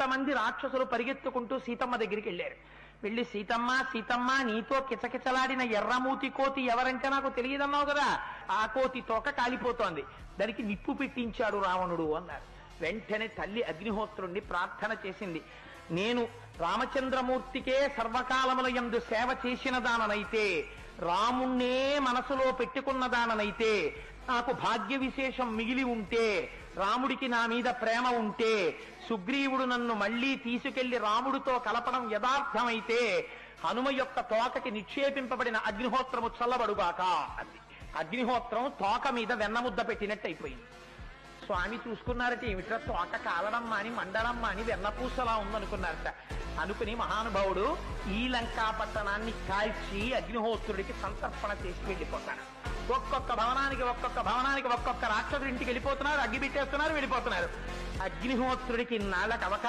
కొంతమంది రాక్షసులు పరిగెత్తుకుంటూ సీతమ్మ దగ్గరికి వెళ్ళారు. వెళ్ళి సీతమ్మ సీతమ్మ నీతో కిచకిచలాడిన ఎర్రమూతి కోతి ఎవరంటే నాకు తెలియదన్నావు కదా, ఆ కోతి తోక కాలిపోతోంది, దానికి నిప్పు పెట్టించాడు రావణుడు అన్నారు. వెంటనే తల్లి అగ్నిహోత్రుణ్ణి ప్రార్థన చేసింది, నేను రామచంద్రమూర్తికే సర్వకాలముల యందు సేవ చేసిన దాననైతే, రాముణ్ణే మనసులో పెట్టుకున్న దాననైతే, నాకు భాగ్య విశేషం మిగిలి ఉంటే, రాముడికి నా మీద ప్రేమ ఉంటే, సుగ్రీవుడు నన్ను మళ్లీ తీసుకెళ్లి రాముడితో కలపడం యథార్థమైతే, హనుమ యొక్క తోకకి నిక్షేపింపబడిన అగ్నిహోత్రము చల్లబడుగాక అంది. అగ్నిహోత్రం తోక మీద వెన్నముద్ద పెట్టినట్టు అయిపోయింది. స్వామి చూసుకున్నారట, ఏమిట్రా తోక కాలడం మాని మండలం మాని వెన్నపూసలా ఉందనుకున్నారట. అనుకుని మహానుభావుడు ఈ లంకా పట్టణాన్ని కాల్చి అగ్నిహోత్రుడికి సంతర్పణ చేసి వెళ్ళిపోతాడు. ఒక్కొక్క భవనానికి ఒక్కొక్క రాక్షసుడి ఇంటికి వెళ్ళిపోతున్నారు, అగ్గి పెట్టేస్తున్నారు, వెళ్ళిపోతున్నారు. అగ్నిహోత్రుడికి నాళ్ళకి అవకాశం